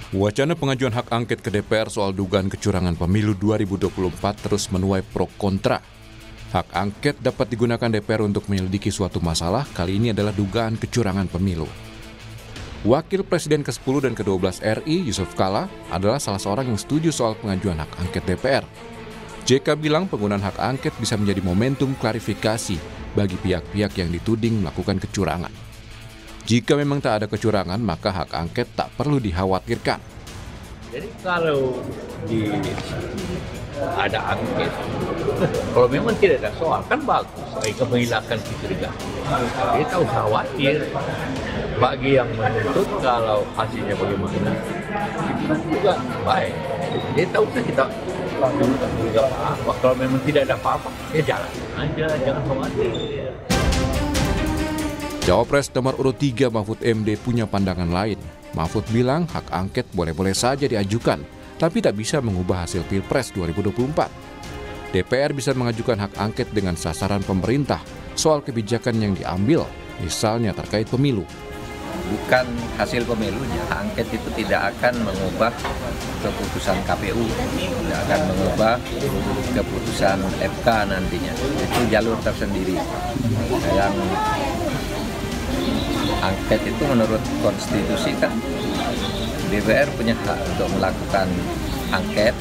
Wacana pengajuan hak angket ke DPR soal dugaan kecurangan pemilu 2024 terus menuai pro kontra. Hak angket dapat digunakan DPR untuk menyelidiki suatu masalah, kali ini adalah dugaan kecurangan pemilu. Wakil Presiden ke-10 dan ke-12 RI, Yusuf Kala, adalah salah seorang yang setuju soal pengajuan hak angket DPR. JK bilang penggunaan hak angket bisa menjadi momentum klarifikasi bagi pihak-pihak yang dituding melakukan kecurangan. Jika memang tak ada kecurangan, maka hak angket tak perlu dikhawatirkan. Jadi kalau ada angket, kalau memang tidak ada soal, kan bagus. Mereka menghilangkan kecurigaan. Jadi tak usah khawatir. Bagi yang menuntut, kalau hasilnya bagaimana, itu juga baik. Jadi tak usah kita lakukan juga apa. Kalau memang tidak ada apa-apa, ya jalan aja, jangan khawatir. Cawapres nomor urut 3 Mahfud MD punya pandangan lain. Mahfud bilang hak angket boleh-boleh saja diajukan, tapi tak bisa mengubah hasil Pilpres 2024. DPR bisa mengajukan hak angket dengan sasaran pemerintah soal kebijakan yang diambil, misalnya terkait pemilu. Bukan hasil pemilunya, hak angket itu tidak akan mengubah keputusan KPU, tidak akan mengubah keputusan FK nantinya. Itu jalur tersendiri. Yang angket itu menurut konstitusi kan DPR punya hak untuk melakukan angket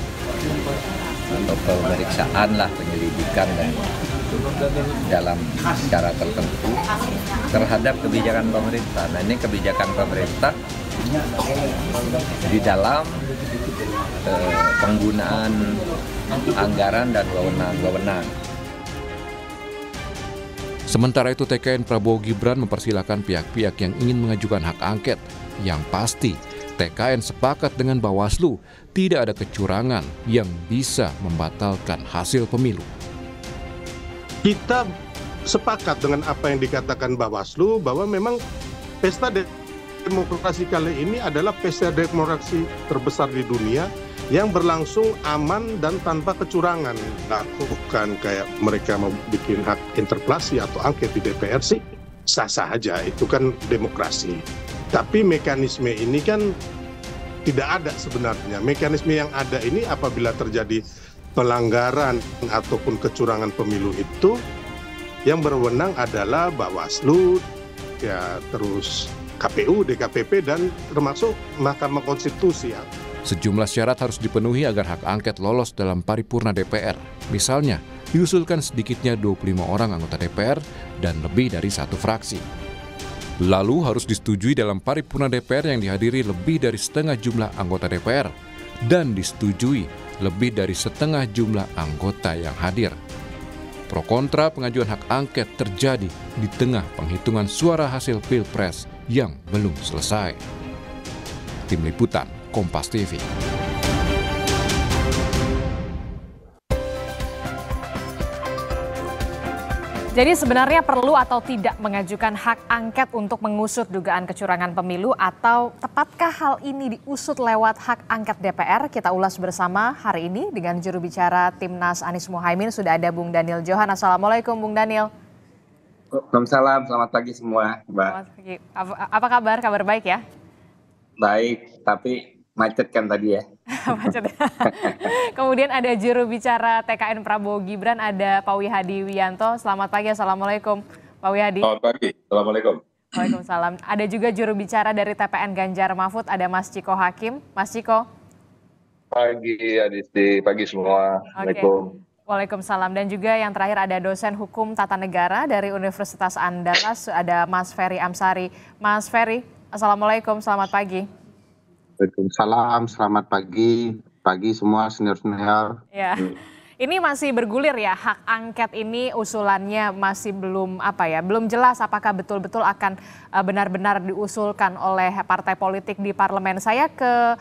atau pemeriksaan lah, penyelidikan dan dalam cara tertentu terhadap kebijakan pemerintah. Nah ini kebijakan pemerintah di dalam penggunaan anggaran dan wewenang. Sementara itu TKN Prabowo Gibran mempersilahkan pihak-pihak yang ingin mengajukan hak angket. Yang pasti, TKN sepakat dengan Bawaslu tidak ada kecurangan yang bisa membatalkan hasil pemilu. Kita sepakat dengan apa yang dikatakan Bawaslu bahwa memang pesta demokrasi kali ini adalah pesta demokrasi terbesar di dunia yang berlangsung aman dan tanpa kecurangan. Bukan kayak mereka mau bikin hak interpelasi atau angket di DPR sih sah-sah aja, itu kan demokrasi. Tapi mekanisme ini kan tidak ada sebenarnya. Mekanisme yang ada ini apabila terjadi pelanggaran ataupun kecurangan pemilu itu yang berwenang adalah Bawaslu, ya terus KPU, DKPP dan termasuk Mahkamah Konstitusi. Sejumlah syarat harus dipenuhi agar hak angket lolos dalam paripurna DPR. Misalnya, diusulkan sedikitnya 25 orang anggota DPR dan lebih dari satu fraksi. Lalu harus disetujui dalam paripurna DPR yang dihadiri lebih dari setengah jumlah anggota DPR dan disetujui lebih dari setengah jumlah anggota yang hadir. Pro kontra pengajuan hak angket terjadi di tengah penghitungan suara hasil Pilpres yang belum selesai. Tim Liputan Kompas TV. Jadi sebenarnya perlu atau tidak mengajukan hak angket untuk mengusut dugaan kecurangan pemilu, atau tepatkah hal ini diusut lewat hak angket DPR? Kita ulas bersama hari ini dengan juru bicara Timnas Anies Mohaimin, sudah ada Bung Daniel Johan. Assalamualaikum Bung Daniel. Waalaikumsalam, selamat pagi semua, Mbak. Selamat pagi. Apa kabar? Kabar baik ya? Baik, tapi macet kan tadi ya. Macet. Kemudian ada juru bicara TKN Prabowo Gibran, ada Pak Wihadi Wianto. Selamat pagi, Assalamualaikum Pak Wihadi. Selamat pagi, Assalamualaikum. Waalaikumsalam. Ada juga juru bicara dari TPN Ganjar Mahfud, ada Mas Ciko Hakim. Mas Ciko. Pagi Adisti, pagi semua. Assalamualaikum. Waalaikumsalam. Dan juga yang terakhir ada dosen hukum tata negara dari Universitas Andalas, ada Mas Ferry Amsari. Mas Ferry, Assalamualaikum, selamat pagi. Waalaikumsalam, selamat pagi semua senior-senior. Ya, ini masih bergulir ya, hak angket ini usulannya masih belum jelas apakah betul-betul akan benar-benar diusulkan oleh partai politik di parlemen. Saya ke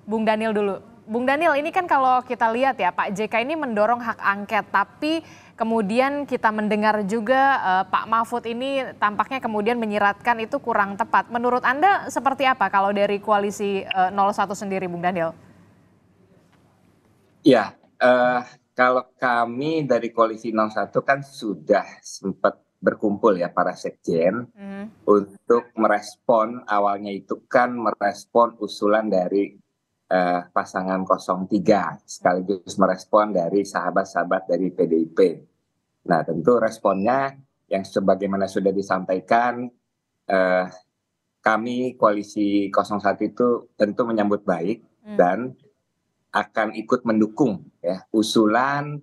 Bung Daniel dulu. Bung Daniel, ini kan kalau kita lihat ya, Pak JK ini mendorong hak angket, tapi kemudian kita mendengar juga Pak Mahfud ini tampaknya kemudian menyiratkan itu kurang tepat. Menurut Anda seperti apa kalau dari koalisi 01 sendiri, Bung Daniel? Ya, kalau kami dari koalisi 01 kan sudah sempat berkumpul ya para sekjen untuk merespon, awalnya itu kan merespon usulan dari pasangan 03 sekaligus merespon dari sahabat-sahabat dari PDIP. Nah, tentu responnya yang sebagaimana sudah disampaikan, kami koalisi 01 itu tentu menyambut baik dan akan ikut mendukung ya usulan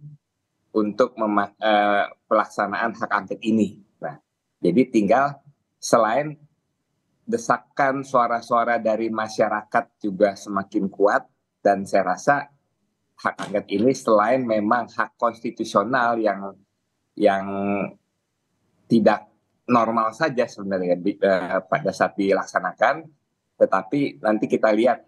untuk pelaksanaan hak angket ini. Nah, jadi tinggal selain desakan suara-suara dari masyarakat juga semakin kuat, dan saya rasa hak angket ini selain memang hak konstitusional yang tidak normal saja sebenarnya pada saat dilaksanakan, tetapi nanti kita lihat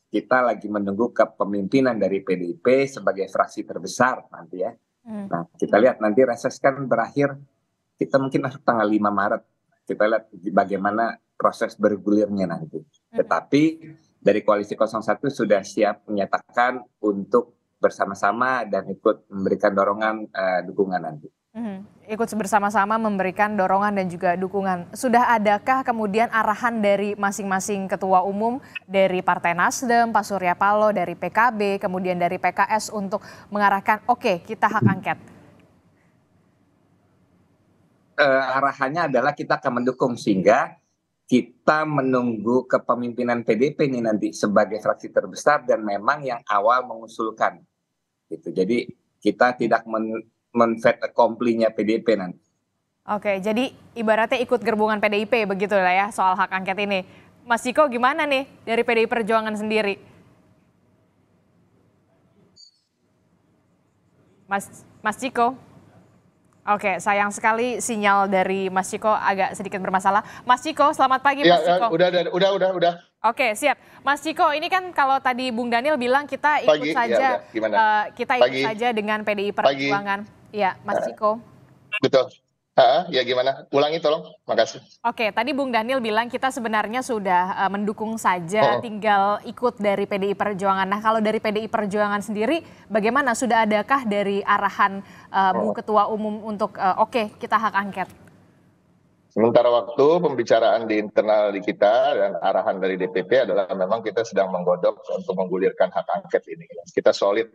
kita lagi menunggu kepemimpinan dari PDIP sebagai fraksi terbesar nanti ya. Nah, kita lihat nanti reses kan berakhir, kita mungkin masuk tanggal 5 Maret. Kita lihat bagaimana proses bergulirnya nanti. Tetapi dari koalisi 01 sudah siap menyatakan untuk bersama-sama dan ikut memberikan dorongan dukungan nanti. Ikut bersama-sama memberikan dorongan dan juga dukungan. Sudah adakah kemudian arahan dari masing-masing ketua umum dari Partai Nasdem, Pak Surya Paloh, dari PKB, kemudian dari PKS untuk mengarahkan oke, kita hak angket? Arahannya adalah kita akan mendukung, sehingga kita menunggu kepemimpinan PDIP ini nanti sebagai fraksi terbesar dan memang yang awal mengusulkan. Gitu. Jadi kita tidak men-fait accompli-nya PDIP nanti. Oke, jadi ibaratnya ikut gerbungan PDIP begitu lah ya soal hak angket ini. Mas Ciko gimana nih dari PDI Perjuangan sendiri? Mas Ciko? Oke, sayang sekali sinyal dari Mas Ciko agak sedikit bermasalah. Mas Ciko, selamat pagi Mas Ciko. Udah. Oke, siap. Mas Ciko, ini kan kalau tadi Bung Daniel bilang kita ikut saja, kita ikut saja dengan PDI Perjuangan. Iya, Mas Ciko. Betul. Ya gimana? Ulangi tolong. Makasih. Oke, tadi Bung Daniel bilang kita sebenarnya sudah mendukung saja, tinggal ikut dari PDI Perjuangan. Nah, kalau dari PDI Perjuangan sendiri, bagaimana? Sudah adakah dari arahan Bu Ketua Umum untuk oke, kita hak angket? Sementara waktu pembicaraan di internal di kita dan arahan dari DPP adalah memang kita sedang menggodok untuk menggulirkan hak angket ini. Kita solid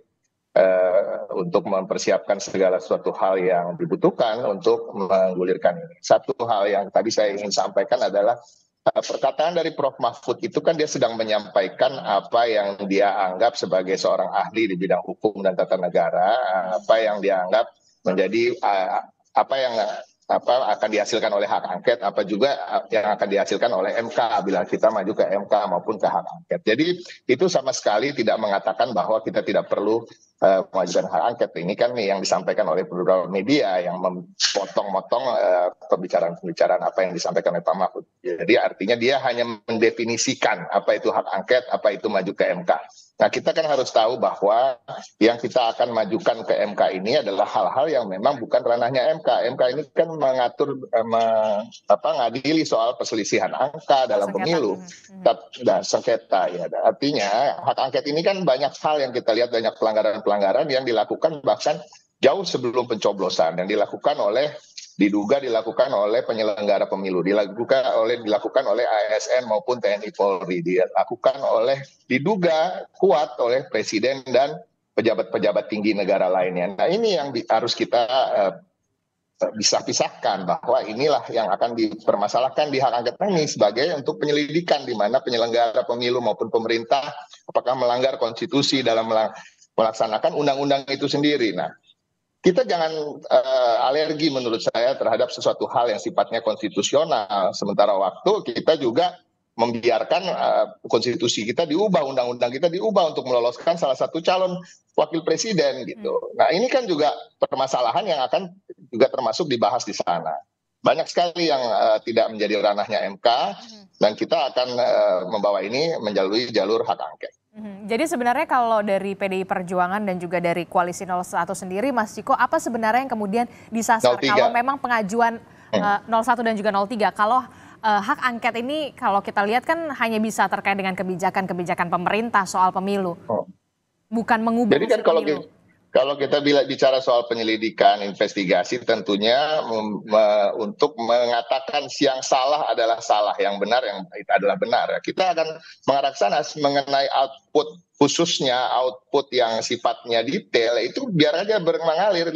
untuk mempersiapkan segala suatu hal yang dibutuhkan untuk menggulirkan ini. Satu hal yang tadi saya ingin sampaikan adalah perkataan dari Prof. Mahfud itu kan dia sedang menyampaikan apa yang dia anggap sebagai seorang ahli di bidang hukum dan tata negara, apa yang dia anggap menjadi apa yang akan dihasilkan oleh hak angket, apa juga yang akan dihasilkan oleh MK bila kita maju ke MK maupun ke hak angket. Jadi itu sama sekali tidak mengatakan bahwa kita tidak perlu mengajukan hak angket. Ini kan yang disampaikan oleh beberapa media yang memotong-motong pembicaraan-pembicaraan apa yang disampaikan oleh Pak Mahfud. Jadi artinya dia hanya mendefinisikan apa itu hak angket, apa itu maju ke MK. Nah, kita kan harus tahu bahwa yang kita akan majukan ke MK ini adalah hal-hal yang memang bukan ranahnya MK. MK ini kan mengatur, ngadili soal perselisihan angka dalam pemilu dan sengketa. Ya. Artinya hak angket ini kan banyak hal yang kita lihat, banyak pelanggaran-pelanggaran yang dilakukan bahkan jauh sebelum pencoblosan, yang diduga dilakukan oleh penyelenggara pemilu, dilakukan oleh ASN maupun TNI Polri, diduga kuat oleh presiden dan pejabat-pejabat tinggi negara lainnya. Nah, ini yang harus kita bisa pisahkan, bahwa inilah yang akan dipermasalahkan di hak angket ini sebagai untuk penyelidikan, di mana penyelenggara pemilu maupun pemerintah apakah melanggar konstitusi dalam melaksanakan undang-undang itu sendiri. Nah, kita jangan alergi menurut saya terhadap sesuatu hal yang sifatnya konstitusional. Sementara waktu kita juga membiarkan konstitusi kita diubah, undang-undang kita diubah untuk meloloskan salah satu calon wakil presiden gitu. Nah, ini kan juga permasalahan yang akan juga termasuk dibahas di sana. Banyak sekali yang tidak menjadi ranahnya MK, dan kita akan membawa ini melalui jalur hak angket. Jadi sebenarnya kalau dari PDI Perjuangan dan juga dari Koalisi 01 sendiri, Mas Ciko, apa sebenarnya yang kemudian disasar 03. Kalau memang pengajuan 01 dan juga 03, kalau hak angket ini kalau kita lihat kan hanya bisa terkait dengan kebijakan-kebijakan pemerintah soal pemilu, bukan mengubah jadi kan pemilu. Kalau kita bicara soal penyelidikan, investigasi, tentunya untuk mengatakan yang salah adalah salah, yang benar yang adalah benar. Kita akan mengarah ke sana mengenai output, khususnya output yang sifatnya detail, itu biar aja mengalir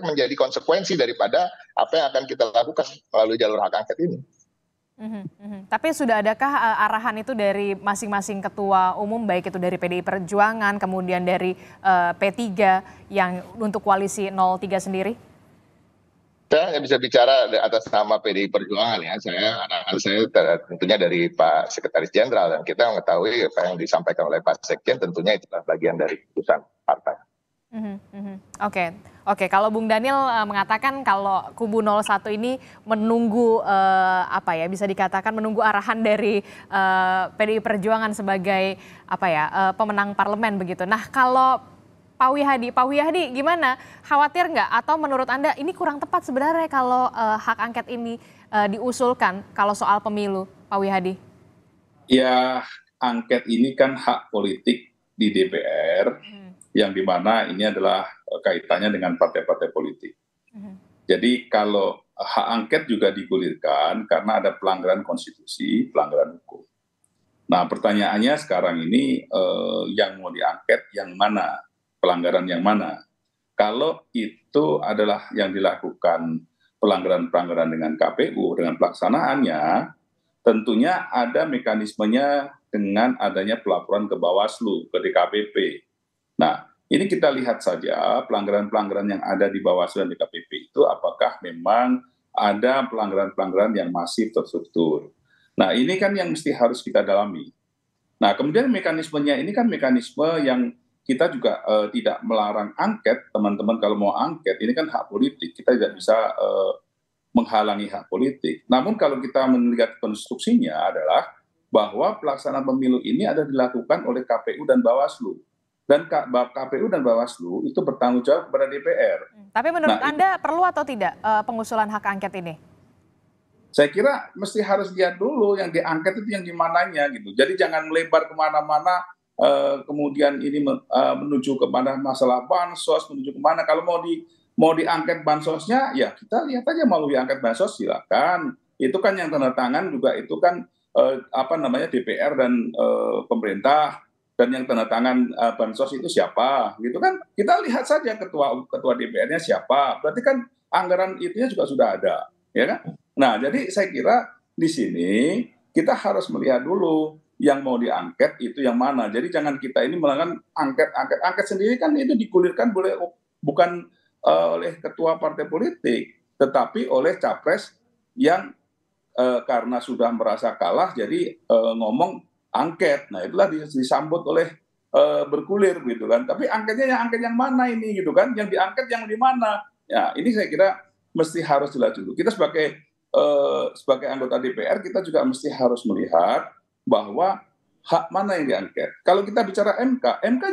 menjadi konsekuensi daripada apa yang akan kita lakukan melalui jalur hak angket ini. Tapi sudah adakah arahan itu dari masing-masing ketua umum, baik itu dari PDI Perjuangan, kemudian dari P3 yang untuk koalisi 03 sendiri? Saya nggak bisa bicara atas nama PDI Perjuangan ya. Arahan saya tentunya dari Pak Sekretaris Jenderal, dan kita mengetahui apa yang disampaikan oleh Pak Sekjen tentunya itu bagian dari keputusan partai. Oke. Kalau Bung Daniel mengatakan kalau kubu 01 ini menunggu bisa dikatakan menunggu arahan dari PDI Perjuangan sebagai pemenang parlemen begitu. Nah, kalau Pak Wihadi gimana? Khawatir nggak? Atau menurut Anda ini kurang tepat sebenarnya kalau hak angket ini diusulkan kalau soal pemilu, Pak Wihadi? Ya, angket ini kan hak politik di DPR. Yang dimana ini adalah kaitannya dengan partai-partai politik. Jadi kalau hak angket juga digulirkan karena ada pelanggaran konstitusi, pelanggaran hukum. Nah, pertanyaannya sekarang ini yang mau diangket yang mana, pelanggaran yang mana? Kalau itu adalah yang dilakukan pelanggaran-pelanggaran dengan KPU, dengan pelaksanaannya, tentunya ada mekanismenya dengan adanya pelaporan ke Bawaslu, ke DKPP. Nah, ini kita lihat saja pelanggaran-pelanggaran yang ada di Bawaslu dan DKPP itu apakah memang ada pelanggaran-pelanggaran yang masif terstruktur. Nah, ini kan yang mesti harus kita dalami. Nah, kemudian mekanismenya ini kan mekanisme yang kita juga tidak melarang angket, teman-teman kalau mau angket, ini kan hak politik, kita tidak bisa menghalangi hak politik. Namun kalau kita melihat konstruksinya adalah bahwa pelaksanaan pemilu ini ada dilakukan oleh KPU dan Bawaslu. Dan KPU dan Bawaslu itu bertanggung jawab kepada DPR. Tapi menurut Anda perlu atau tidak pengusulan hak angket ini? Saya kira mesti harus lihat dulu yang diangket itu yang dimananya gitu. Jadi jangan melebar kemana-mana, kemudian ini menuju kepada masalah bansos, menuju kemana. Kalau mau diangket bansosnya, ya kita lihat aja mau diangket bansos silakan. Itu kan yang tanda tangan juga itu kan DPR dan pemerintah. Dan yang tanda tangan bansos itu siapa, gitu kan? Kita lihat saja ketua DPR-nya siapa. Berarti kan anggaran itunya juga sudah ada, ya kan? Nah, jadi saya kira di sini kita harus melihat dulu yang mau diangket itu yang mana. Jadi jangan kita ini melakukan angket sendiri kan itu digulirkan bukan oleh ketua partai politik, tetapi oleh capres yang karena sudah merasa kalah, jadi ngomong angket. Nah, itulah disambut oleh bergulir gitu kan. Tapi angket yang mana ini gitu kan? Yang diangket yang di mana? Ya, ini saya kira mesti harus jelas dulu. Kita sebagai anggota DPR kita juga mesti harus melihat bahwa hak mana yang diangket. Kalau kita bicara MK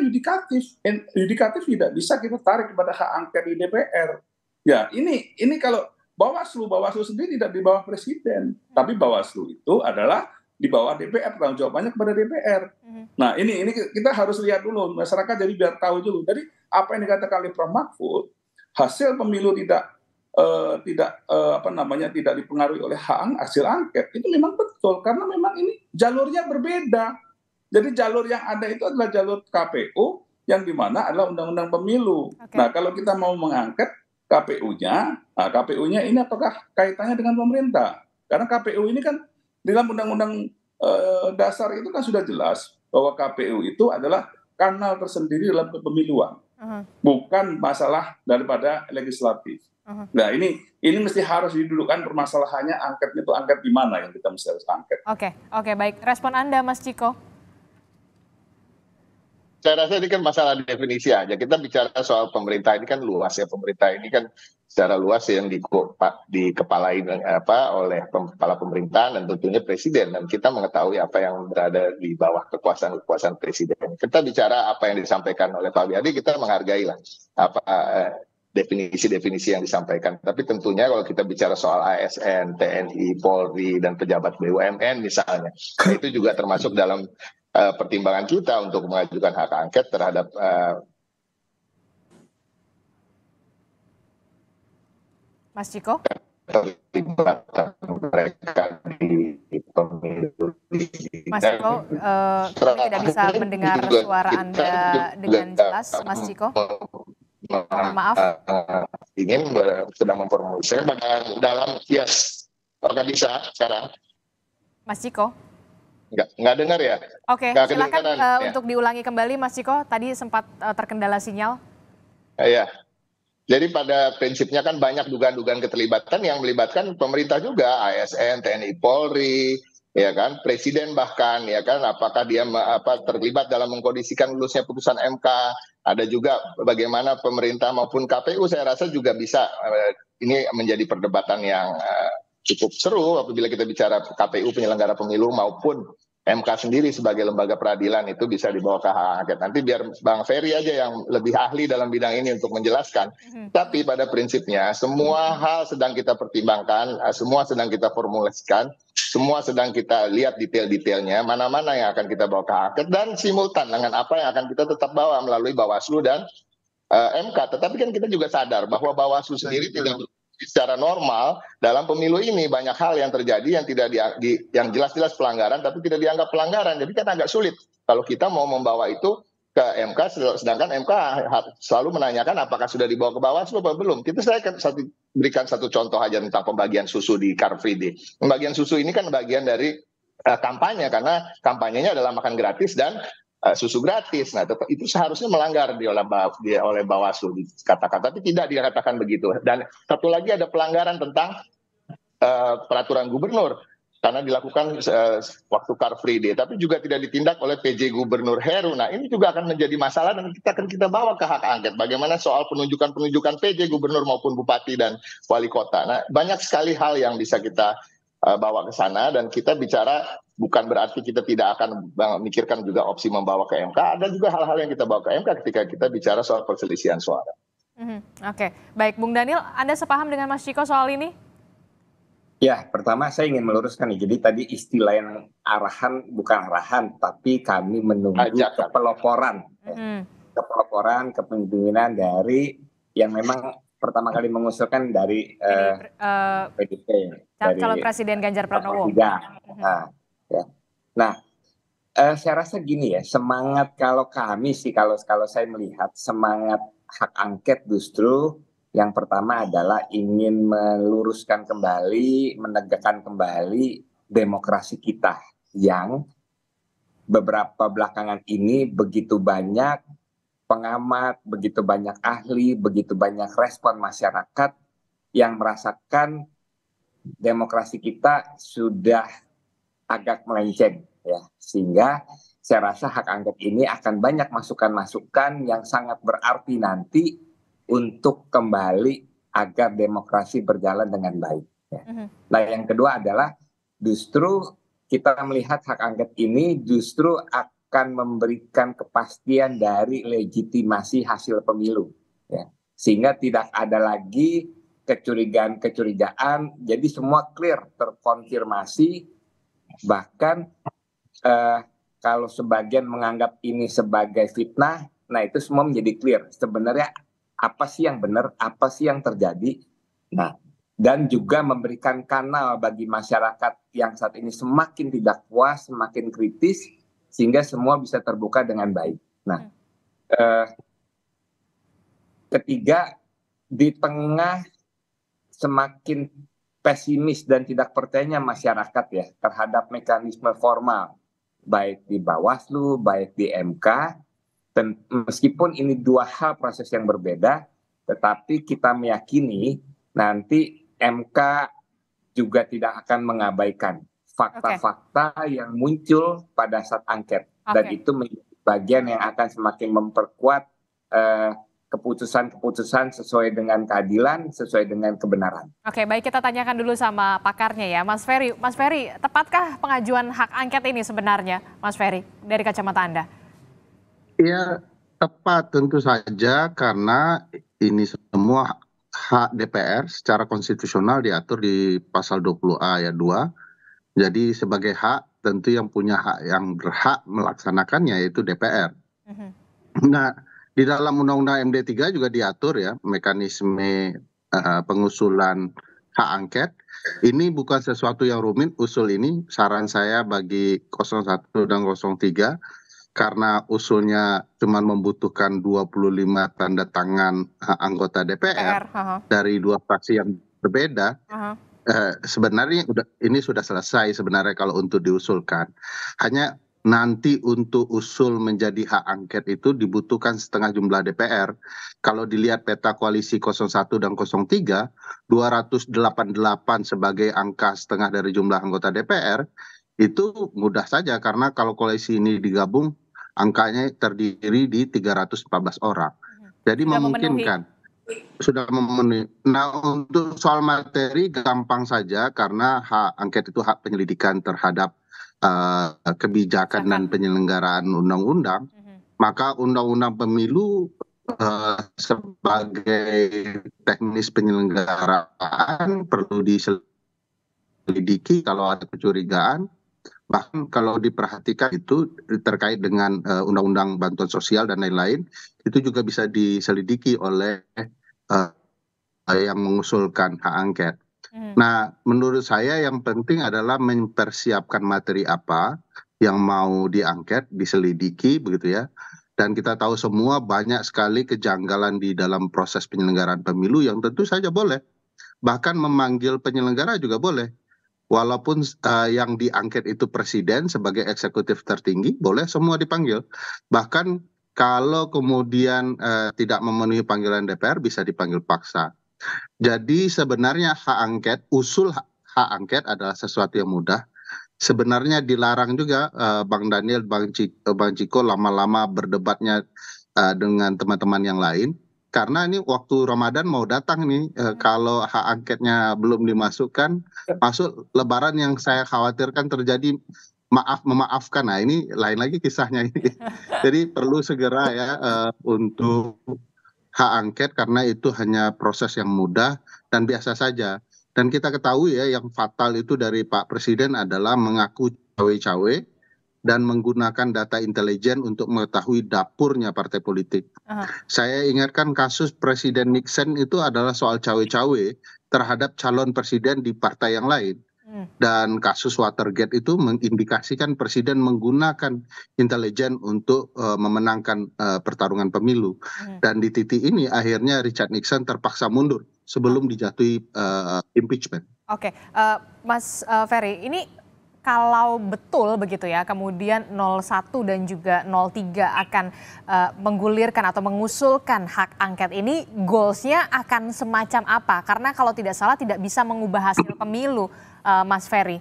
yudikatif tidak bisa kita tarik kepada hak angket di DPR. Ya, ini kalau Bawaslu sendiri tidak di bawah presiden, tapi Bawaslu itu adalah di bawah DPR, tanggung jawabannya kepada DPR. Nah, ini kita harus lihat dulu, masyarakat jadi biar tahu dulu. Jadi apa yang dikatakan oleh Prof. Mahfud, hasil pemilu tidak dipengaruhi oleh hasil angket, itu memang betul karena memang ini jalurnya berbeda. Jadi jalur yang ada itu adalah jalur KPU yang dimana adalah undang-undang pemilu. Okay. Nah, kalau kita mau mengangket KPU-nya ini apakah kaitannya dengan pemerintah? Karena KPU ini kan dalam undang-undang dasar itu kan sudah jelas bahwa KPU itu adalah kanal tersendiri dalam kepemiluan, bukan masalah daripada legislatif. Nah, ini mesti harus didudukkan permasalahannya angketnya itu angket di mana yang kita mesti harus angket. Oke, baik. Respon Anda, Mas Ciko? Saya rasa ini kan masalah definisi aja. Kita bicara soal pemerintah ini kan luas ya. Pemerintah ini kan secara luas yang dikepalai oleh kepala pemerintahan dan tentunya presiden. Dan kita mengetahui apa yang berada di bawah kekuasaan presiden. Kita bicara apa yang disampaikan oleh Pak Wihadi, kita menghargai lah definisi-definisi yang disampaikan. Tapi tentunya kalau kita bicara soal ASN, TNI, Polri, dan pejabat BUMN misalnya, itu juga termasuk dalam pertimbangan kita untuk mengajukan hak angket terhadap Mas Ciko? Keterlibatan mereka di pemilu. Mas Ciko, kami tidak bisa mendengar suara Anda dengan jelas, Mas Ciko. Mohon maaf. Ingin sedang memformulasi saya dalam yes. Apakah bisa sekarang? Mas Ciko? Nggak dengar ya? Oke, Nggak silakan kedengaran, untuk diulangi kembali, Mas Ciko. Tadi sempat terkendala sinyal. Iya. Jadi pada prinsipnya kan banyak dugaan-dugaan keterlibatan yang melibatkan pemerintah juga, ASN, TNI, Polri, ya kan, Presiden bahkan, ya kan, apakah dia terlibat dalam mengkondisikan lulusnya putusan MK. Ada juga bagaimana pemerintah maupun KPU, saya rasa juga bisa ini menjadi perdebatan yang cukup seru apabila kita bicara KPU penyelenggara pemilu maupun MK sendiri sebagai lembaga peradilan itu bisa dibawa ke hak angket. Nanti biar Bang Ferry aja yang lebih ahli dalam bidang ini untuk menjelaskan. Tapi pada prinsipnya semua hal sedang kita pertimbangkan, semua sedang kita formulasikan, semua sedang kita lihat detail-detailnya, mana-mana yang akan kita bawa ke hak angket, dan simultan dengan apa yang akan kita tetap bawa melalui Bawaslu dan MK. Tetapi kan kita juga sadar bahwa Bawaslu sendiri tidak secara normal dalam pemilu ini banyak hal yang terjadi yang tidak yang jelas-jelas pelanggaran tapi tidak dianggap pelanggaran. Jadi kan agak sulit kalau kita mau membawa itu ke MK, sedangkan MK selalu menanyakan apakah sudah dibawa ke Bawaslu atau belum. Saya akan berikan satu contoh aja tentang pembagian susu di Car Free Day. Pembagian susu ini kan bagian dari kampanye, karena kampanyenya adalah makan gratis dan susu gratis. Nah, itu seharusnya melanggar oleh Bawaslu dikatakan, tapi tidak dikatakan begitu. Dan satu lagi ada pelanggaran tentang peraturan gubernur karena dilakukan waktu Car Free Day, tapi juga tidak ditindak oleh PJ Gubernur Heru. Nah, ini juga akan menjadi masalah dan kita bawa ke hak angket. Bagaimana soal penunjukan PJ Gubernur maupun Bupati dan Wali Kota. Nah, banyak sekali hal yang bisa kita bawa ke sana, dan kita bicara bukan berarti kita tidak akan memikirkan juga opsi membawa ke MK. Ada juga hal-hal yang kita bawa ke MK ketika kita bicara soal perselisihan suara. Oke, baik, Bung Daniel, Anda sepaham dengan Mas Ciko soal ini? Ya, pertama saya ingin meluruskan nih. Jadi tadi istilah yang bukan arahan, tapi kami menunggu kepeloporan, kepeloporan kepemimpinan dari yang memang pertama kali mengusulkan dari PDP, calon Presiden Ganjar Pranowo. Nah, saya rasa gini ya, semangat kalau kami sih, kalau saya melihat semangat hak angket justru yang pertama adalah ingin meluruskan kembali, menegakkan kembali demokrasi kita yang beberapa belakangan ini begitu banyak pengamat, begitu banyak ahli, begitu banyak respon masyarakat yang merasakan demokrasi kita sudah agak melenceng, ya. Sehingga saya rasa hak angket ini akan banyak masukan-masukan yang sangat berarti nanti untuk kembali agar demokrasi berjalan dengan baik. Ya. Nah, yang kedua adalah justru kita melihat hak angket ini justru akan memberikan kepastian dari legitimasi hasil pemilu, ya. Sehingga tidak ada lagi kecurigaan, jadi semua clear, terkonfirmasi. Bahkan kalau sebagian menganggap ini sebagai fitnah, nah itu semua menjadi clear. Sebenarnya apa sih yang benar, apa sih yang terjadi. Nah, dan juga memberikan kanal bagi masyarakat yang saat ini semakin tidak puas, semakin kritis, sehingga semua bisa terbuka dengan baik. Nah, ketiga, di tengah semakin pesimis dan tidak percayanya masyarakat ya terhadap mekanisme formal, baik di Bawaslu, baik di MK, dan meskipun ini dua hal proses yang berbeda, tetapi kita meyakini nanti MK juga tidak akan mengabaikan fakta-fakta yang muncul pada saat angket. Dan itu menjadi bagian yang akan semakin memperkuat keputusan-keputusan sesuai dengan keadilan, sesuai dengan kebenaran. Oke, baik, kita tanyakan dulu sama pakarnya ya, Mas Ferry. Mas Ferry, tepatkah pengajuan hak angket ini sebenarnya, Mas Ferry, dari kacamata Anda? Ya, tepat tentu saja, karena ini semua hak DPR secara konstitusional diatur di pasal 20A ayat 2. Jadi sebagai hak, tentu yang punya hak, yang berhak melaksanakannya yaitu DPR. Nah, di dalam Undang-Undang MD3 juga diatur ya mekanisme pengusulan hak angket. Ini bukan sesuatu yang rumit, usul ini saran saya bagi 01 dan 03, karena usulnya cuma membutuhkan 25 tanda tangan anggota DPR dari dua fraksi yang berbeda. Sebenarnya ini sudah selesai sebenarnya kalau untuk diusulkan. Hanya nanti untuk usul menjadi hak angket itu dibutuhkan setengah jumlah DPR. Kalau dilihat peta koalisi 01 dan 03, 288 sebagai angka setengah dari jumlah anggota DPR, itu mudah saja karena kalau koalisi ini digabung, angkanya terdiri di 314 orang. Jadi memungkinkan. Sudah memenuhi. Nah, untuk soal materi gampang saja karena hak angket itu hak penyelidikan terhadap kebijakan dan penyelenggaraan undang-undang. Maka undang-undang pemilu sebagai teknis penyelenggaraan perlu diselidiki kalau ada kecurigaan. Bahkan kalau diperhatikan itu terkait dengan undang-undang bantuan sosial dan lain-lain, itu juga bisa diselidiki oleh yang mengusulkan hak angket. Nah, menurut saya yang penting adalah mempersiapkan materi apa yang mau diangket, diselidiki begitu ya. Dan kita tahu semua banyak sekali kejanggalan di dalam proses penyelenggaraan pemilu yang tentu saja boleh. Bahkan memanggil penyelenggara juga boleh. Walaupun yang diangket itu presiden sebagai eksekutif tertinggi, boleh semua dipanggil. Bahkan kalau kemudian tidak memenuhi panggilan DPR, bisa dipanggil paksa. Jadi sebenarnya hak angket, usul hak angket adalah sesuatu yang mudah. Sebenarnya dilarang juga Bang Daniel, Bang Ciko lama-lama berdebatnya dengan teman-teman yang lain. Karena ini waktu Ramadan mau datang nih, kalau hak angketnya belum dimasukkan, masuk Lebaran yang saya khawatirkan terjadi memaafkan. Nah ini lain lagi kisahnya ini. Jadi perlu segera ya untuk hak angket karena itu hanya proses yang mudah dan biasa saja. Dan kita ketahui ya yang fatal itu dari Pak Presiden adalah mengaku cawe-cawe dan menggunakan data intelijen untuk mengetahui dapurnya partai politik. Saya ingatkan kasus Presiden Nixon itu adalah soal cawe-cawe terhadap calon presiden di partai yang lain. Dan kasus Watergate itu mengindikasikan presiden menggunakan intelijen untuk memenangkan pertarungan pemilu. Dan di titik ini akhirnya Richard Nixon terpaksa mundur sebelum dijatuhi impeachment. Oke, Mas Ferry, ini kalau betul begitu ya, kemudian 01 dan juga 03 akan menggulirkan atau mengusulkan hak angket ini, goalsnya akan semacam apa? Karena kalau tidak salah tidak bisa mengubah hasil pemilu, Mas Ferry.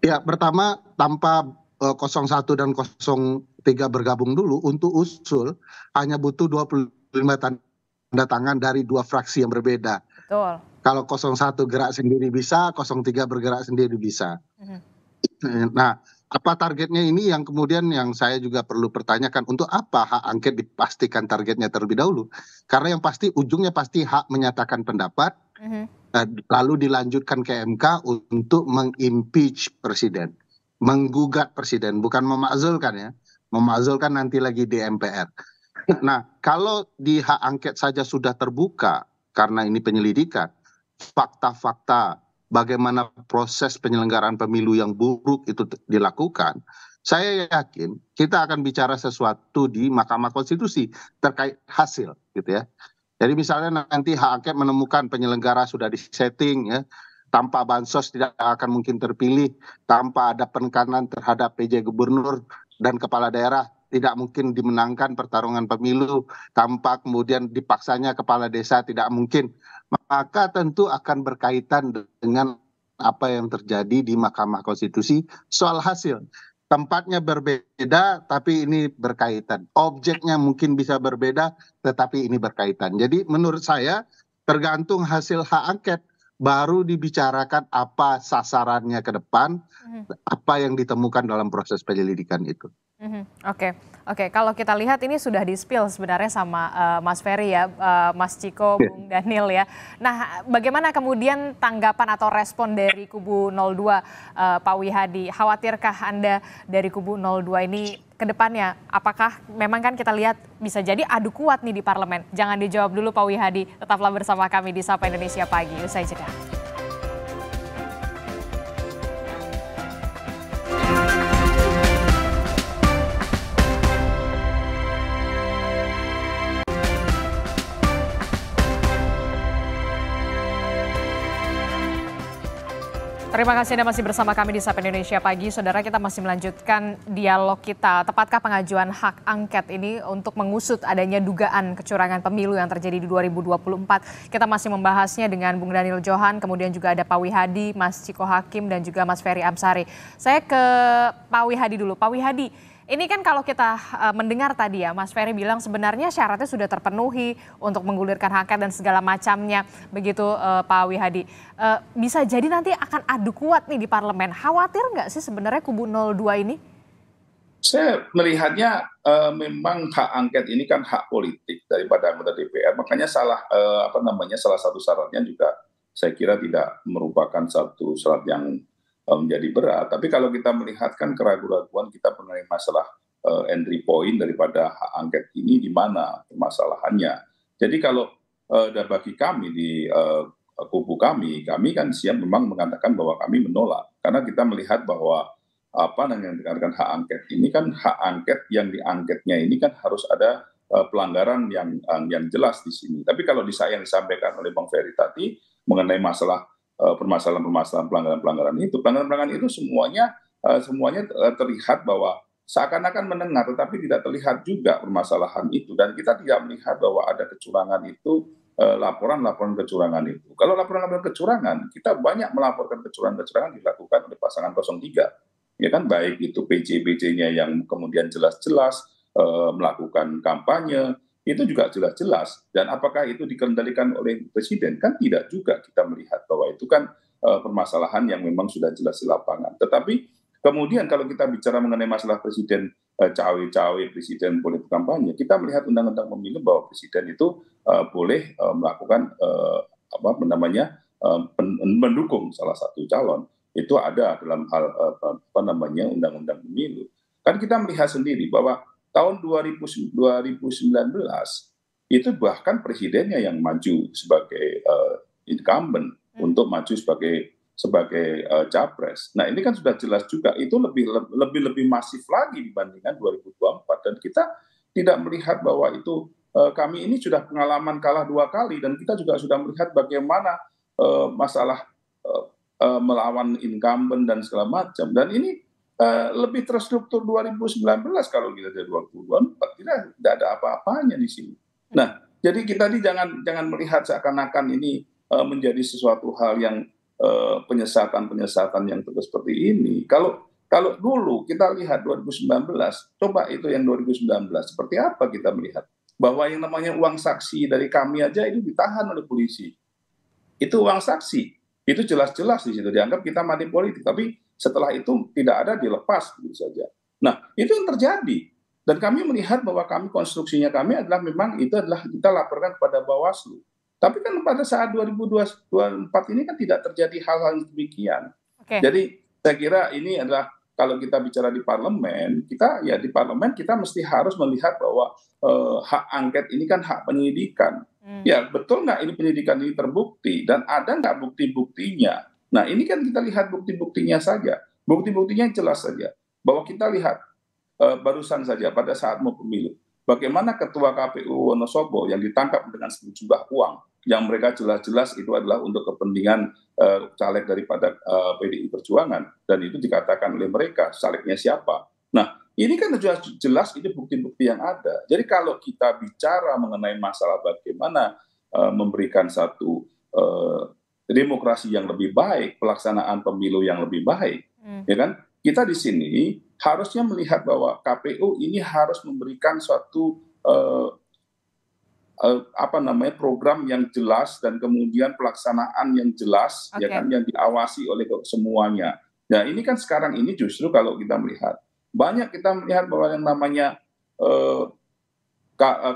Ya, pertama tanpa 01 dan 03 bergabung dulu untuk usul hanya butuh 25 tanda tangan dari dua fraksi yang berbeda. Betul. Kalau 01 gerak sendiri bisa, 03 bergerak sendiri bisa. Nah, apa targetnya ini yang kemudian yang saya juga perlu pertanyakan, untuk apa hak angket dipastikan targetnya terlebih dahulu? Karena yang pasti ujungnya pasti hak menyatakan pendapat, lalu dilanjutkan ke MK untuk mengimpeach presiden, menggugat presiden, bukan memakzulkan ya, memakzulkan nanti lagi di MPR. Nah, kalau di hak angket saja sudah terbuka karena ini penyelidikan, fakta-fakta bagaimana proses penyelenggaraan pemilu yang buruk itu dilakukan, saya yakin kita akan bicara sesuatu di Mahkamah Konstitusi terkait hasil gitu ya. Jadi misalnya nanti hak angket menemukan penyelenggara sudah disetting ya, tanpa bansos tidak akan mungkin terpilih, tanpa ada penekanan terhadap PJ gubernur dan kepala daerah tidak mungkin dimenangkan pertarungan pemilu, tanpa kemudian dipaksanya kepala desa tidak mungkin. Maka tentu akan berkaitan dengan apa yang terjadi di Mahkamah Konstitusi soal hasil. Tempatnya berbeda, tapi ini berkaitan. Objeknya mungkin bisa berbeda, tetapi ini berkaitan. Jadi menurut saya tergantung hasil hak angket, baru dibicarakan apa sasarannya ke depan, apa yang ditemukan dalam proses penyelidikan itu. Oke. Kalau kita lihat ini sudah di-spill sebenarnya sama Mas Ferry ya, Mas Ciko, Bung Daniel ya. Nah, bagaimana kemudian tanggapan atau respon dari kubu 02, Pak Wihadi? Khawatirkah Anda dari kubu 02 ini ke depannya? Apakah memang kan kita lihat bisa jadi adu kuat nih di parlemen? Jangan dijawab dulu Pak Wihadi, tetaplah bersama kami di Sapa Indonesia Pagi. Usai jeda. Terima kasih Anda masih bersama kami di Sapa Indonesia Pagi. Saudara, kita masih melanjutkan dialog kita. Tepatkah pengajuan hak angket ini untuk mengusut adanya dugaan kecurangan pemilu yang terjadi di 2024? Kita masih membahasnya dengan Bung Daniel Johan, kemudian juga ada Pak Wihadi, Mas Ciko Hakim, dan juga Mas Ferry Amsari. Saya ke Pak Wihadi dulu. Pak Wihadi, ini kan kalau kita mendengar tadi ya, Mas Ferry bilang sebenarnya syaratnya sudah terpenuhi untuk menggulirkan hak angket dan segala macamnya. Begitu Pak Wihadi. Bisa jadi nanti akan adu kuat nih di parlemen. Khawatir nggak sih sebenarnya kubu 02 ini? Saya melihatnya memang hak angket ini kan hak politik daripada anggota DPR. Makanya salah satu syaratnya juga saya kira tidak merupakan satu syarat yang menjadi berat. Tapi kalau kita melihat kan keraguan-keraguan kita mengenai masalah entry point daripada hak angket ini di mana permasalahannya. Jadi kalau bagi kami di kubu kami kan siap memang mengatakan bahwa kami menolak karena kita melihat bahwa yang dikatakan hak angket ini kan hak angket yang diangketnya ini kan harus ada pelanggaran yang jelas di sini. Tapi kalau yang disampaikan oleh Bang Ferry tadi mengenai masalah permasalahan pelanggaran-pelanggaran itu semuanya terlihat bahwa seakan-akan mendengar tetapi tidak terlihat juga permasalahan itu dan kita tidak melihat bahwa ada kecurangan itu, laporan-laporan kecurangan itu. Kalau laporan-laporan kecurangan kita banyak melaporkan kecurangan dilakukan oleh pasangan 03, ya kan, baik itu PJ-PJ-nya yang kemudian jelas-jelas melakukan kampanye itu juga jelas-jelas. Dan apakah itu dikendalikan oleh presiden? Kan tidak juga, kita melihat bahwa itu kan permasalahan yang memang sudah jelas di lapangan. Tetapi kemudian kalau kita bicara mengenai masalah presiden cawe-cawe, presiden politik kampanye, kita melihat undang-undang pemilu bahwa presiden itu boleh melakukan mendukung salah satu calon. Itu ada dalam hal undang-undang pemilu. Kan kita melihat sendiri bahwa tahun 2019 itu bahkan presidennya yang maju sebagai incumbent untuk maju sebagai capres. Nah ini kan sudah jelas juga itu lebih masif lagi dibandingkan 2024 dan kita tidak melihat bahwa itu kami ini sudah pengalaman kalah 2 kali dan kita juga sudah melihat bagaimana masalah melawan incumbent dan segala macam dan ini lebih terstruktur 2019 kalau kita dari 2024 tidak ada apa-apanya di sini. Nah, jadi kita ini jangan melihat seakan-akan ini menjadi sesuatu hal yang penyesatan yang terus seperti ini. Kalau dulu kita lihat 2019, coba itu yang 2019 seperti apa kita melihat bahwa yang namanya uang saksi dari kami aja itu ditahan oleh polisi. Itu uang saksi, itu jelas-jelas di situ dianggap kita mati politik, tapi setelah itu tidak ada dilepas begitu saja. Nah, itu yang terjadi. Dan kami melihat bahwa konstruksinya kami adalah memang itu adalah kita laporkan kepada Bawaslu. Tapi kan pada saat 2024 ini kan tidak terjadi hal-hal yang demikian. Okay. Jadi saya kira ini adalah kalau kita bicara di parlemen, di parlemen kita mesti harus melihat bahwa hak angket ini kan hak penyidikan. Ya betul nggak ini penyidikan ini terbukti dan ada nggak bukti-buktinya? Nah ini kan kita lihat bukti-buktinya saja. Bukti-buktinya jelas saja. Bahwa kita lihat barusan saja pada saat mau pemilu. Bagaimana Ketua KPU Wonosobo yang ditangkap dengan sejumlah uang. Yang mereka jelas-jelas itu adalah untuk kepentingan caleg daripada PDI Perjuangan. Dan itu dikatakan oleh mereka calegnya siapa. Nah ini kan jelas ini bukti-bukti yang ada. Jadi kalau kita bicara mengenai masalah bagaimana memberikan satu demokrasi yang lebih baik, pelaksanaan pemilu yang lebih baik, ya kan? Kita di sini harusnya melihat bahwa KPU ini harus memberikan suatu program yang jelas dan kemudian pelaksanaan yang jelas, ya kan, yang diawasi oleh semuanya. Nah, ini kan sekarang ini justru kalau kita melihat banyak kita melihat bahwa yang namanya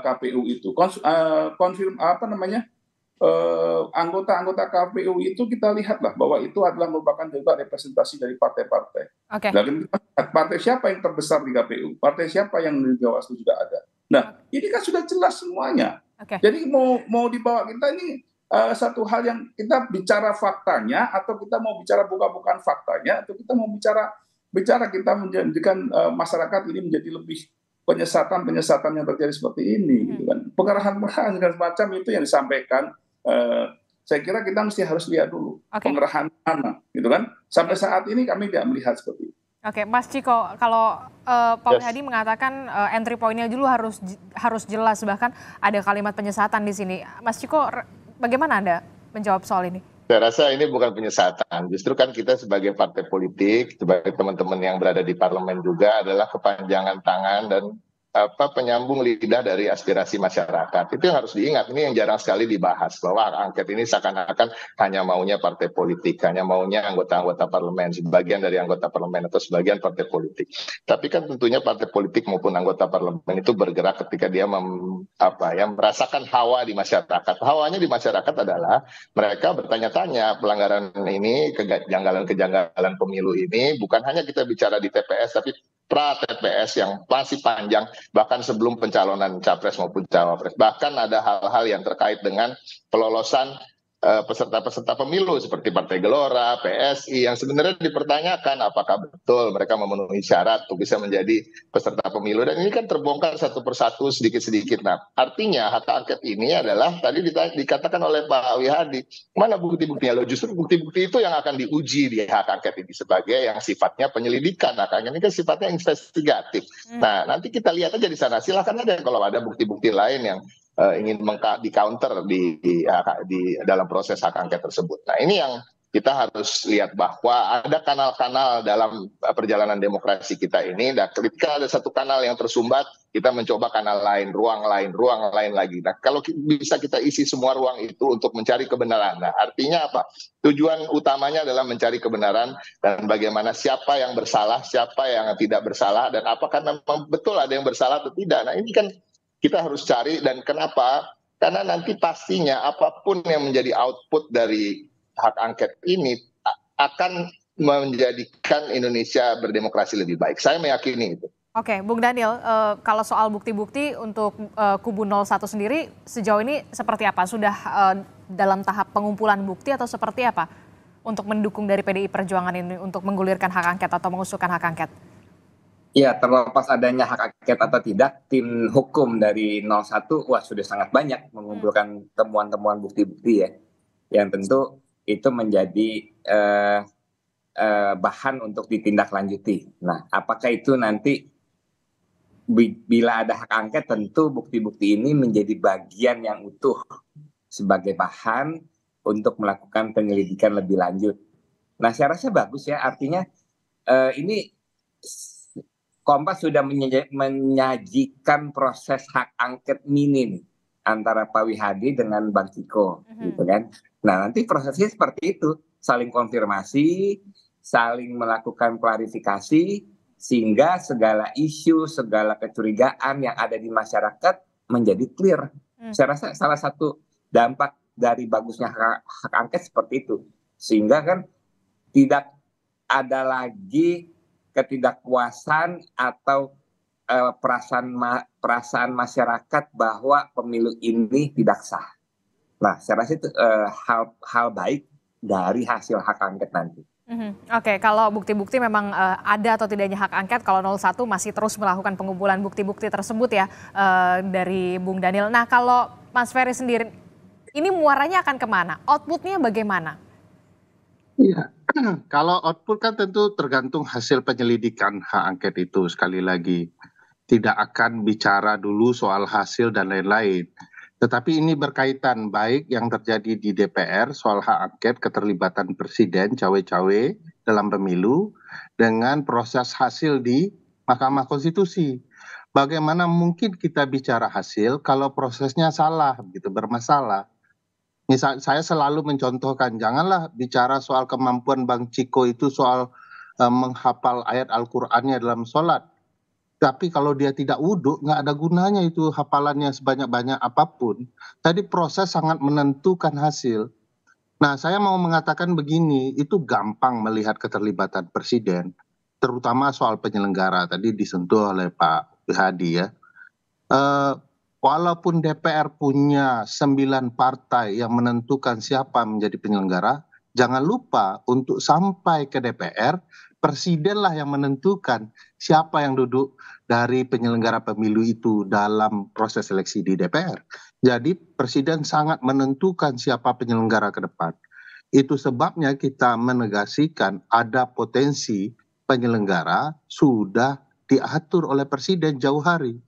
KPU itu anggota-anggota KPU itu kita lihatlah bahwa itu adalah merupakan juga representasi dari partai-partai. Oke. Dan kita lihat partai siapa yang terbesar di KPU, partai siapa yang di Bawaslu juga ada. Nah, ini kan sudah jelas semuanya. Oke. Jadi mau dibawa kita ini satu hal yang kita bicara faktanya, atau kita mau bicara bukan faktanya, atau kita mau bicara kita menjadikan masyarakat ini menjadi lebih penyesatan yang terjadi seperti ini, gitu kan. Pengerahan dan semacam itu yang disampaikan. Saya kira kita mesti harus lihat dulu pengerahan mana, gitu kan. Sampai saat ini kami tidak melihat seperti itu. Oke, Mas Ciko, kalau Pak Wihadi mengatakan entry point-nya dulu harus jelas, bahkan ada kalimat penyesatan di sini. Mas Ciko, bagaimana Anda menjawab soal ini? Saya rasa ini bukan penyesatan, justru kan kita sebagai partai politik, sebagai teman-teman yang berada di parlemen juga adalah kepanjangan tangan dan penyambung lidah dari aspirasi masyarakat. Itu yang harus diingat, ini yang jarang sekali dibahas, bahwa hak angket ini seakan-akan hanya maunya partai politik, hanya maunya anggota-anggota parlemen, sebagian dari anggota parlemen atau sebagian partai politik. Tapi kan tentunya partai politik maupun anggota parlemen itu bergerak ketika dia merasakan hawa di masyarakat. Hawanya di masyarakat adalah mereka bertanya-tanya pelanggaran ini, kejanggalan pemilu ini, bukan hanya kita bicara di TPS, tapi pra TPS yang masih panjang, bahkan sebelum pencalonan capres maupun cawapres. Bahkan ada hal-hal yang terkait dengan pelolosan peserta-peserta pemilu seperti Partai Gelora, PSI, yang sebenarnya dipertanyakan apakah betul mereka memenuhi syarat untuk bisa menjadi peserta pemilu. Dan ini kan terbongkar satu persatu sedikit-sedikit. Nah, artinya hak angket ini adalah tadi dikatakan oleh Pak Wihadi, mana bukti-buktinya? Loh, justru bukti-bukti itu yang akan diuji di hak angket ini sebagai yang sifatnya penyelidikan. Hak angket ini kan sifatnya investigatif. Nah, nanti kita lihat aja di sana. Silakan aja kalau ada bukti-bukti lain yang ingin di counter di dalam proses hak angket tersebut. Nah, ini yang kita harus lihat, bahwa ada kanal-kanal dalam perjalanan demokrasi kita ini. Dan ketika ada satu kanal yang tersumbat, kita mencoba kanal lain, ruang lain lagi. Nah, kalau bisa kita isi semua ruang itu untuk mencari kebenaran. Nah, artinya apa? Tujuan utamanya adalah mencari kebenaran dan bagaimana siapa yang bersalah, siapa yang tidak bersalah, dan apakah memang betul ada yang bersalah atau tidak. Nah, ini kan kita harus cari. Dan kenapa? Karena nanti pastinya apapun yang menjadi output dari hak angket ini akan menjadikan Indonesia berdemokrasi lebih baik. Saya meyakini itu. Oke, Bung Daniel, kalau soal bukti-bukti untuk kubu 01 sendiri sejauh ini seperti apa? Sudah dalam tahap pengumpulan bukti atau seperti apa untuk mendukung dari PDI Perjuangan ini untuk menggulirkan hak angket atau mengusulkan hak angket? Ya, terlepas adanya hak angket atau tidak, tim hukum dari 01 sudah sangat banyak mengumpulkan temuan-temuan bukti-bukti ya, yang tentu itu menjadi bahan untuk ditindaklanjuti. Nah, apakah itu nanti bila ada hak angket, tentu bukti-bukti ini menjadi bagian yang utuh sebagai bahan untuk melakukan penyelidikan lebih lanjut. Nah, saya rasa bagus ya, artinya ini Kompas sudah menyajikan proses hak angket minim antara Pak Wihadi dengan Bang Ciko, gitu kan. Nah, nanti prosesnya seperti itu, saling konfirmasi, saling melakukan klarifikasi, sehingga segala isu, segala kecurigaan yang ada di masyarakat menjadi clear. Saya rasa salah satu dampak dari bagusnya hak angket seperti itu, sehingga kan tidak ada lagi ketidakpuasan atau perasaan masyarakat bahwa pemilu ini tidak sah. Nah, saya rasa itu hal baik dari hasil hak angket nanti. Oke, kalau bukti-bukti memang ada atau tidaknya hak angket, kalau 01 masih terus melakukan pengumpulan bukti-bukti tersebut ya dari Bung Daniel. Nah, kalau Mas Ferry sendiri, ini muaranya akan kemana? Outputnya bagaimana? Iya, kalau output kan tentu tergantung hasil penyelidikan hak angket itu. Sekali lagi, tidak akan bicara dulu soal hasil dan lain-lain. Tetapi ini berkaitan baik yang terjadi di DPR soal hak angket keterlibatan presiden cawe-cawe dalam pemilu dengan proses hasil di Mahkamah Konstitusi. Bagaimana mungkin kita bicara hasil kalau prosesnya salah, begitu, bermasalah. Misal saya selalu mencontohkan, janganlah bicara soal kemampuan Bang Ciko itu soal menghafal ayat Al-Qur'annya dalam sholat. Tapi kalau dia tidak wudhu, nggak ada gunanya itu hafalannya sebanyak-banyak apapun. Jadi proses sangat menentukan hasil. Nah, saya mau mengatakan begini, itu gampang melihat keterlibatan presiden, terutama soal penyelenggara. Tadi disentuh oleh Pak Hadi ya. Walaupun DPR punya 9 partai yang menentukan siapa menjadi penyelenggara, jangan lupa untuk sampai ke DPR, presidenlah yang menentukan siapa yang duduk dari penyelenggara pemilu itu dalam proses seleksi di DPR. Jadi presiden sangat menentukan siapa penyelenggara ke depan. Itu sebabnya kita menegasikan ada potensi penyelenggara sudah diatur oleh presiden jauh hari.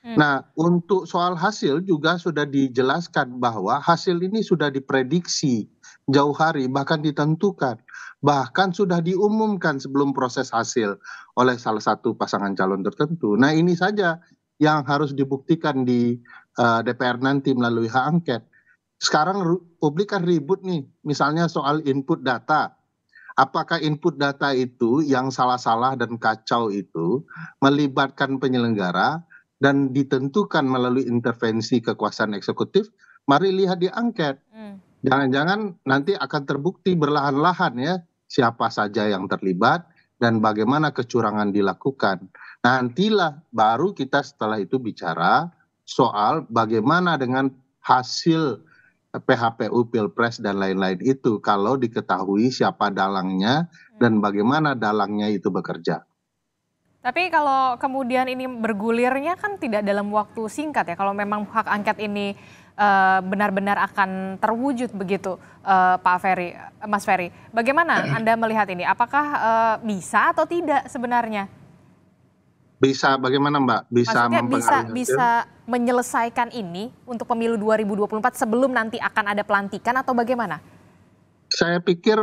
Nah, untuk soal hasil juga sudah dijelaskan bahwa hasil ini sudah diprediksi jauh hari, bahkan ditentukan. Bahkan sudah diumumkan sebelum proses hasil oleh salah satu pasangan calon tertentu. Nah, ini saja yang harus dibuktikan di DPR nanti melalui hak angket. Sekarang publik kan ribut nih, misalnya soal input data. Apakah input data itu yang salah-salah dan kacau itu melibatkan penyelenggara dan ditentukan melalui intervensi kekuasaan eksekutif? Mari lihat di angket. Jangan-jangan nanti akan terbukti berlahan-lahan ya siapa saja yang terlibat dan bagaimana kecurangan dilakukan. Nantilah baru kita setelah itu bicara soal bagaimana dengan hasil PHPU, Pilpres dan lain-lain itu kalau diketahui siapa dalangnya dan bagaimana dalangnya itu bekerja. Tapi kalau kemudian ini bergulirnya kan tidak dalam waktu singkat ya. Kalau memang hak angket ini benar-benar akan terwujud begitu, Pak Ferry, Mas Ferry. Bagaimana Anda melihat ini? Apakah bisa atau tidak sebenarnya? Bisa, bagaimana Mbak? Maksudnya bisa menyelesaikan ini untuk pemilu 2024 sebelum nanti akan ada pelantikan atau bagaimana? Saya pikir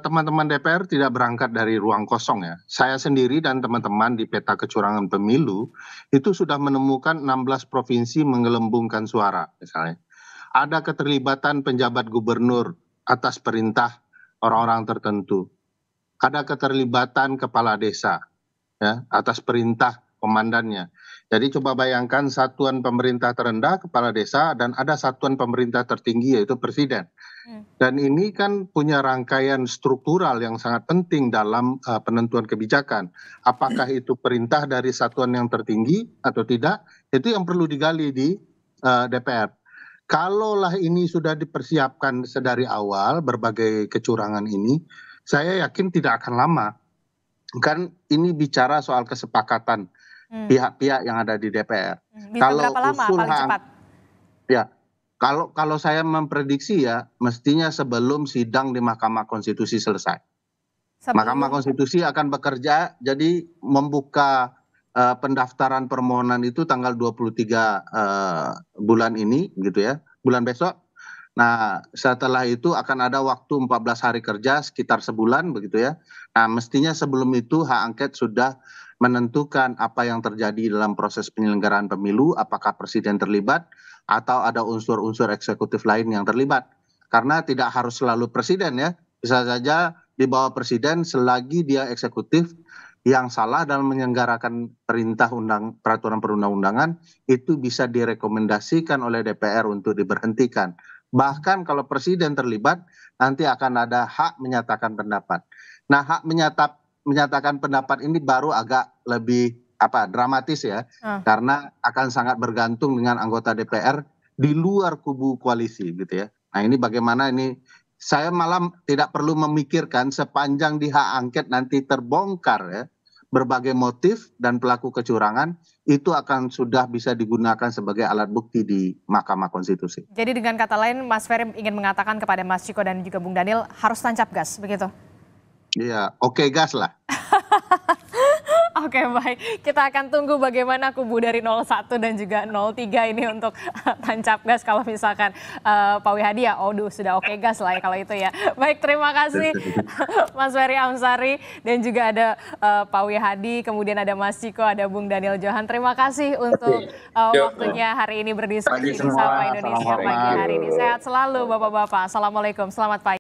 teman-teman DPR tidak berangkat dari ruang kosong ya. Saya sendiri dan teman-teman di peta kecurangan pemilu itu sudah menemukan 16 provinsi menggelembungkan suara misalnya. Ada keterlibatan penjabat gubernur atas perintah orang-orang tertentu. Ada keterlibatan kepala desa ya, atas perintah komandannya. Jadi coba bayangkan satuan pemerintah terendah kepala desa dan ada satuan pemerintah tertinggi yaitu presiden. Dan ini kan punya rangkaian struktural yang sangat penting dalam penentuan kebijakan. Apakah itu perintah dari satuan yang tertinggi atau tidak, itu yang perlu digali di DPR. Kalaulah ini sudah dipersiapkan sedari awal berbagai kecurangan ini, saya yakin tidak akan lama. Kan ini bicara soal kesepakatan pihak-pihak yang ada di DPR. Bisa berapa lama paling cepat? Ya. Kalau saya memprediksi ya, mestinya sebelum sidang di Mahkamah Konstitusi selesai. Mahkamah Konstitusi akan bekerja, jadi membuka pendaftaran permohonan itu tanggal 23 bulan ini, gitu ya, bulan besok. Nah, setelah itu akan ada waktu 14 hari kerja, sekitar sebulan, begitu ya. Nah, mestinya sebelum itu hak angket sudah menentukan apa yang terjadi dalam proses penyelenggaraan pemilu, apakah presiden terlibat, atau ada unsur-unsur eksekutif lain yang terlibat. Karena tidak harus selalu presiden ya, bisa saja di bawah presiden selagi dia eksekutif yang salah dalam menyelenggarakan peraturan perundang-undangan itu bisa direkomendasikan oleh DPR untuk diberhentikan. Bahkan kalau presiden terlibat nanti akan ada hak menyatakan pendapat. Nah, hak menyatakan pendapat ini baru agak lebih dramatis ya, karena akan sangat bergantung dengan anggota DPR di luar kubu koalisi gitu ya. Nah, ini bagaimana ini saya malam tidak perlu memikirkan sepanjang di hak angket nanti terbongkar ya berbagai motif dan pelaku kecurangan itu akan sudah bisa digunakan sebagai alat bukti di Mahkamah Konstitusi. Jadi dengan kata lain Mas Ferry ingin mengatakan kepada Mas Ciko dan juga Bung Daniel harus tancap gas begitu? Iya, oke gas lah. Oke, baik. Kita akan tunggu bagaimana kubu dari 01 dan juga 03 ini untuk tancap gas kalau misalkan Pak Wihadi ya, sudah oke gas lah ya kalau itu ya. Baik, terima kasih Mas Ferry Amsari dan juga ada Pak Wihadi, kemudian ada Mas Ciko, ada Bung Daniel Johan. Terima kasih untuk waktunya hari ini berdiskusi di Sapa Indonesia pagi hari ini. Sehat selalu Bapak-Bapak. Assalamualaikum, selamat pagi.